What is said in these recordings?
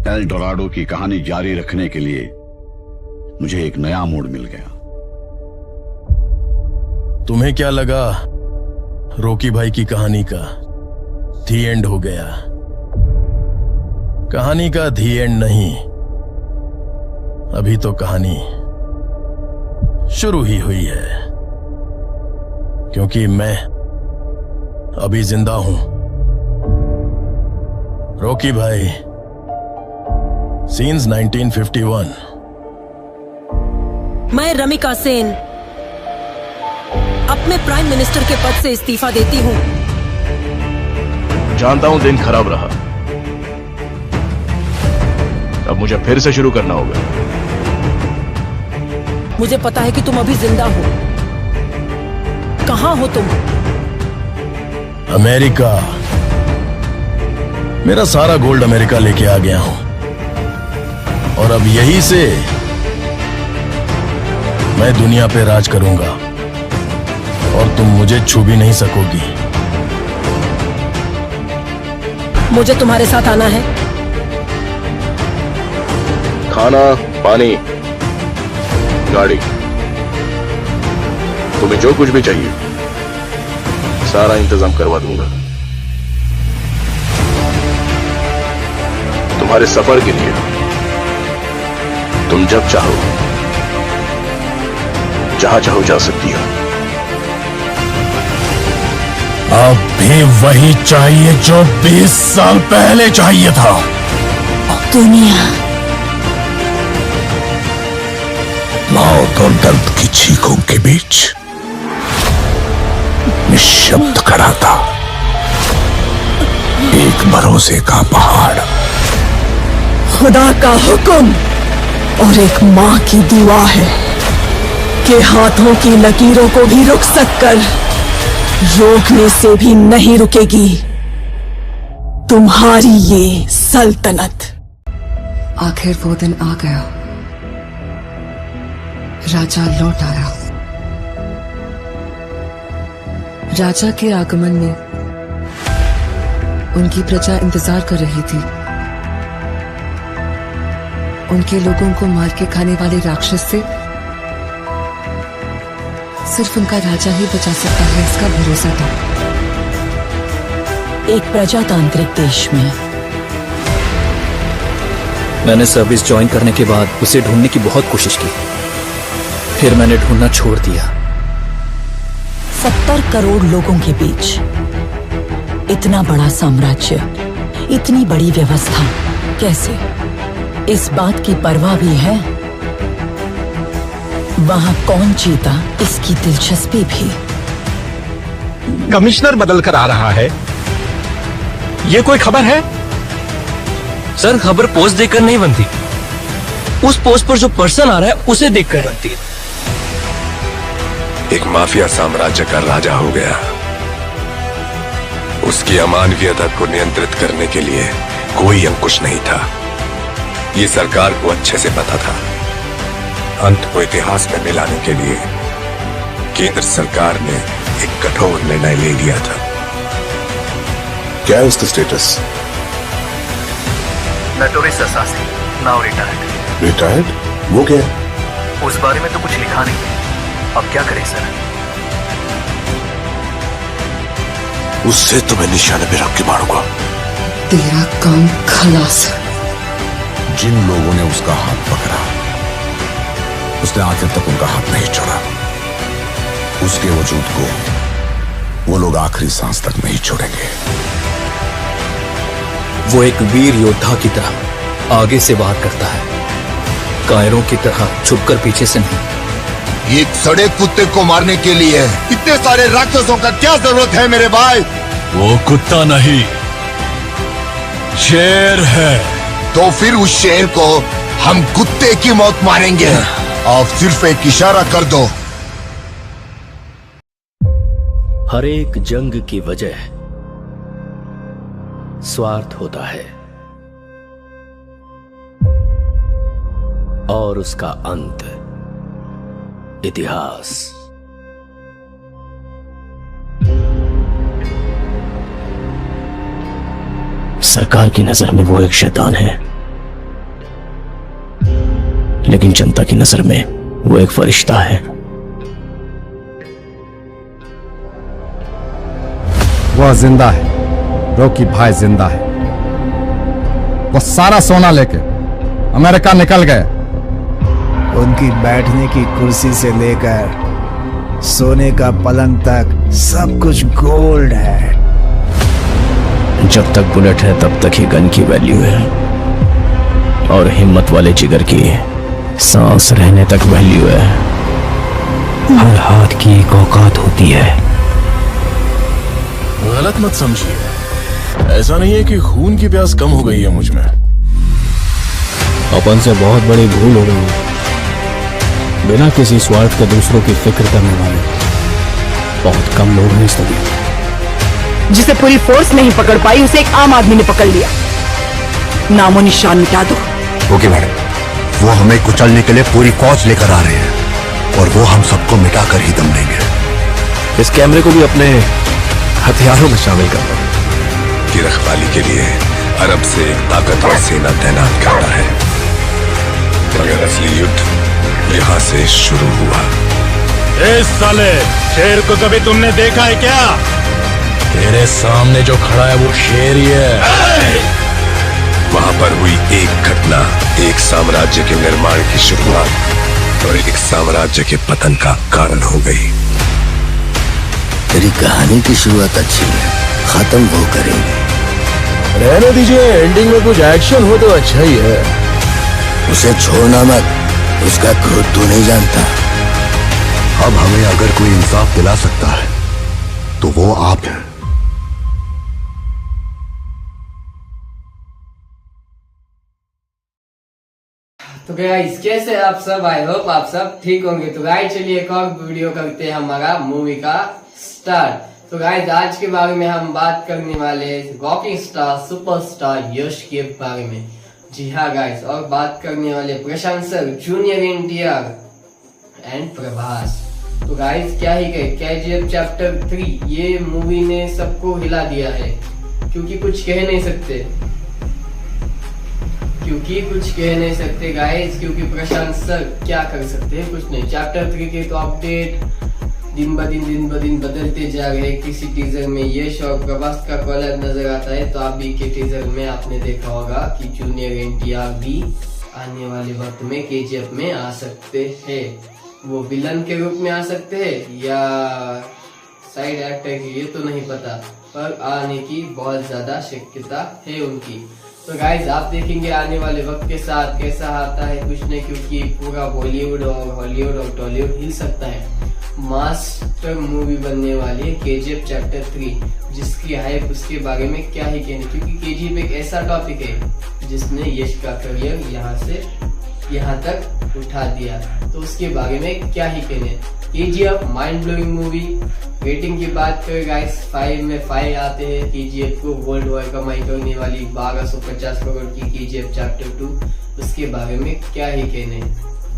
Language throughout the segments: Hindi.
एल डोराडो की कहानी जारी रखने के लिए मुझे एक नया मोड़ मिल गया। तुम्हें क्या लगा रॉकी भाई की कहानी का दी एंड हो गया? कहानी का दी एंड नहीं, अभी तो कहानी शुरू ही हुई है, क्योंकि मैं अभी जिंदा हूं। रॉकी भाई, सीन्स 1951। मैं रमिका सेन अपने प्राइम मिनिस्टर के पद से इस्तीफा देती हूँ। जानता हूं दिन खराब रहा, अब मुझे फिर से शुरू करना होगा। मुझे पता है कि तुम अभी जिंदा हो। कहाँ हो तुम? अमेरिका। मेरा सारा गोल्ड अमेरिका लेके आ गया हूं, और अब यहीं से मैं दुनिया पे राज करूंगा, और तुम मुझे छू भी नहीं सकोगी। मुझे तुम्हारे साथ आना है। खाना, पानी, गाड़ी, तुम्हें जो कुछ भी चाहिए सारा इंतजाम करवा दूंगा। तुम्हारे सफर के लिए तुम जब चाहो जहां चाहो जा सकती हो। अब भी वही चाहिए जो 20 साल पहले चाहिए था। दुनिया मौत और दर्द की चीखों के बीच निशब्द खड़ा था एक भरोसे का पहाड़। खुदा का हुक्म और एक माँ की दुआ है कि हाथों की लकीरों को भी रुक सककर रोकने से भी नहीं रुकेगी तुम्हारी ये सल्तनत। आखिर वो दिन आ गया। राजा लौट आया। राजा के आगमन में उनकी प्रजा इंतजार कर रही थी। उनके लोगों को मार के खाने वाले राक्षस से सिर्फ उनका राजा ही बचा सकता है, इसका भरोसा था। एक प्रजातांत्रिक देश में मैंने सर्विस ज्वाइन करने के बाद उसे ढूंढने की बहुत कोशिश की, फिर मैंने ढूंढना छोड़ दिया। 70 करोड़ लोगों के बीच इतना बड़ा साम्राज्य, इतनी बड़ी व्यवस्था, कैसे? इस बात की परवाह भी है वहां कौन जीता, इसकी दिलचस्पी भी। कमिश्नर बदल कर आ रहा है, ये कोई खबर है? सर, खबर पोस्ट देखकर नहीं बनती, उस पोस्ट पर जो पर्सन आ रहा है उसे देखकर बनती है। एक माफिया साम्राज्य का राजा हो गया। उसकी अमानवीयता को नियंत्रित करने के लिए कोई अंकुश नहीं था। ये सरकार को अच्छे से पता था। अंत को इतिहास में मिलाने के लिए केंद्र सरकार ने एक कठोर निर्णय ले लिया था। क्या है उसका status? Notorious assassin, now retired. Retired? वो क्या है? उस बारे में तो कुछ लिखा नहीं। अब क्या करें सर? उससे तो मैं निशाने पे रख के मारूंगा। तेरा काम खलास। जिन लोगों ने उसका हाथ पकड़ा, उसने आखिर तक उनका हाथ नहीं छोड़ा। उसके वजूद को वो लोग आखिरी सांस तक नहीं छोड़ेंगे। वो एक वीर योद्धा की तरह आगे से वार करता है, कायरों की तरह छुपकर पीछे से नहीं। एक सड़े कुत्ते को मारने के लिए इतने सारे राक्षसों का क्या जरूरत है मेरे भाई? वो कुत्ता नहीं, शेर है। तो फिर उस शेर को हम कुत्ते की मौत मारेंगे। आप सिर्फ एक इशारा कर दो। हर एक जंग की वजह स्वार्थ होता है और उसका अंत इतिहास। सरकार की नजर में वो एक शैतान है लेकिन जनता की नजर में वो एक फरिश्ता है। वह जिंदा है, रॉकी भाई जिंदा है। वो सारा सोना लेके अमेरिका निकल गए। उनकी बैठने की कुर्सी से लेकर सोने का पलंग तक सब कुछ गोल्ड है। जब तक बुलेट है तब तक ही गन की वैल्यू है, और हिम्मत वाले जिगर की सांस रहने तक वैल्यू है। हर हाथ की एक औकात होती है। गलत मत समझिए, ऐसा नहीं है कि खून की प्यास कम हो गई है मुझ में। अपन से बहुत बड़ी भूल हो गई है। बिना किसी स्वार्थ के दूसरों की फिक्र करने वाले बहुत कम लोग हैं इस दुनिया में। जिसे पूरी फोर्स नहीं पकड़ पाई उसे एक आम आदमी ने पकड़ लिया। नामो निशान मिटा दो। ओके मैडम, वो हमें कुचलने के लिए पूरी फौज लेकर आ रहे हैं, और वो हम सबको मिटाकर ही दम लेंगे। इस कैमरे को भी अपने हथियारों में शामिल कर लो। की रखवाली के लिए अरब से एक ताकतवर सेना तैनात करता है, मगर असली युद्ध यहाँ से शुरू हुआ। इस साले शेर को कभी तुमने देखा है क्या? तेरे सामने जो खड़ा है वो शेर ही है। वहां पर हुई एक घटना एक साम्राज्य के निर्माण की शुरुआत और एक साम्राज्य के पतन का कारण हो गई। तेरी कहानी की शुरुआत अच्छी है, खत्म वो करेंगे। रहने दीजिए, एंडिंग में कुछ एक्शन हो तो अच्छा ही है। उसे छोड़ना मत, उसका क्रोध तू नहीं जानता। अब हमें अगर कोई इंसाफ दिला सकता है तो वो आप हैं। तो गाइस कैसे आप सब? आई होप आप सब ठीक होंगे। तो गाइस चलिए एक और वीडियो करते हैं हमारा मूवी का स्टार्ट। तो गाइस आज के बारे में हम बात करने वाले रॉकिंग स्टार सुपरस्टार यश के बारे में। जी हाँ गाइस, और बात करने वाले Prashant sir, Junior NTR and Prabhas. तो गाइस क्या ही कहे, केजीएफ चैप्टर 3 ये मूवी ने सबको हिला दिया है, क्योंकि कुछ कह नहीं सकते गाइस, क्योंकि प्रशांत सर क्या कर सकते हैं, कुछ नहीं। चैप्टर 3 के तो अपडेट दिन ब दिन बदलते जा रहे। किसी टीजर में यश और प्रभास का कॉलर नजर आता है, तो अभी के टीजर में आपने देखा होगा कि जूनियर एनटीआर भी आने वाले वक्त में केजीएफ में आ सकते हैं। वो विलन के रूप में आ सकते हैं या साइड एक्टर के लिए तो नहीं पता, पर आने की बहुत ज्यादा शक्यता है उनकी। तो गाइज आप देखेंगे आने वाले वक्त के साथ कैसा आता है, कुछ नहीं, क्योंकि पूरा बॉलीवुड और हॉलीवुड और टॉलीवुड हिल सकता है। मास्टर मूवी बनने वाली है केजीएफ चैप्टर 3, जिसकी हाइप उसके बारे में क्या ही कहने, क्योंकि केजीएफ एक ऐसा टॉपिक है जिसने यश का करियर यहाँ से यहाँ तक उठा दिया। तो उसके बारे में क्या ही कहने। KGF mind blowing movie. Rating की बात करें गाइस, 5 में 5 आते हैं। केजीएफ को वर्ल्ड वाइड कमाई करने वाली 1250 करोड़ की केजीएफ चैप्टर 2, उसके बारे में क्या ही कहने।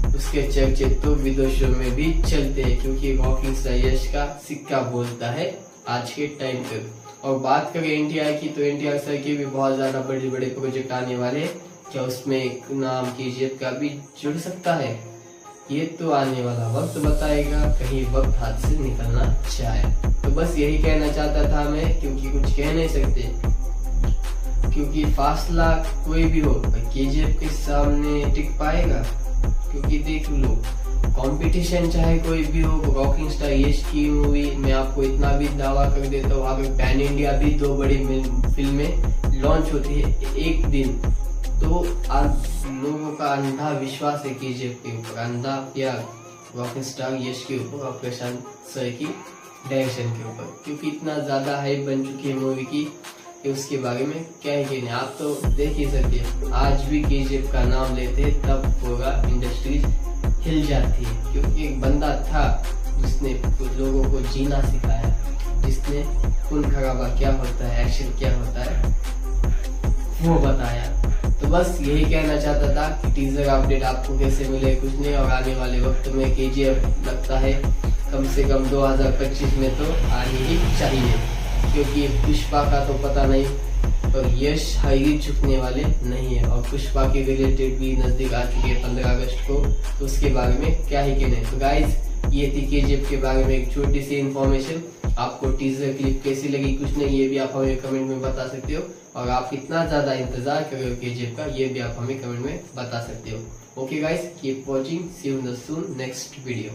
उसके चर्चे तो विदेशों में भी चलते हैं, क्योंकि रॉकिंग स्टार यश का सिक्का बोलता है आज के टाइम पर। और बात करें एनटीआर की, तो एनटीआर सर के भी बहुत ज्यादा बड़े बड़े प्रोजेक्ट आने वाले हैं। क्या उसमें एक नाम केजीएफ का भी जुड़ सकता है? ये तो आने वाला वक्त बताएगा, कहीं वक्त हाथ से निकलना चाहे। तो बस यही कहना चाहता था मैं, क्योंकि कुछ कह नहीं सकते, क्योंकि फासला कोई भी हो केजीएफ के सामने टिक पाएगा। क्योंकि देख लो, कंपटीशन चाहे कोई भी हो, रॉकिंग स्टार यश की मूवी मैं आपको इतना भी दावा कर देता हूँ, अगर पैन इंडिया भी 2 बड़ी फिल्में लॉन्च होती है एक दिन, तो लोगों का अंधा विश्वास है केजीएफ के ऊपर, अंधा प्यार रॉकिंग स्टार यश के ऊपर और प्रशांत सर की डायरेक्शन के ऊपर, क्योंकि इतना ज्यादा हाइप बन चुकी है मूवी की कि उसके बारे में क्या ही कहने। आप तो देख ही सकते हैं, आज भी केजीएफ का नाम लेते हैं तब पूरा इंडस्ट्री हिल जाती है, क्योंकि एक बंदा था जिसने लोगों को जीना सिखाया, जिसने खून खराबा क्या होता है, एक्शन क्या होता है वो बताया। तो बस यही कहना चाहता था कि टीजर अपडेट आपको कैसे मिले, कुछ नहीं। और आने वाले वक्त में केजीएफ लगता है कम से कम 2025 में तो आनी ही चाहिए, क्योंकि पुष्पा का तो पता नहीं, और यश हाईली झुकने वाले नहीं है। और पुष्पा के रिलेटेड भी नजदीक आ चुके हैं 15 अगस्त को, तो उसके बारे में क्या ही कहना है। तो गाइज ये थी केजीएफ के बारे में एक छोटी सी इन्फॉर्मेशन। आपको टीजर क्लिप कैसी लगी कुछ नहीं, ये भी आप हमें कमेंट में बता सकते हो। और आप कितना ज्यादा इंतजार कर रहे हो केजीएफ का, ये भी आप हमें कमेंट में बता सकते हो। Okay guys, keep watching, see you in the soon next video.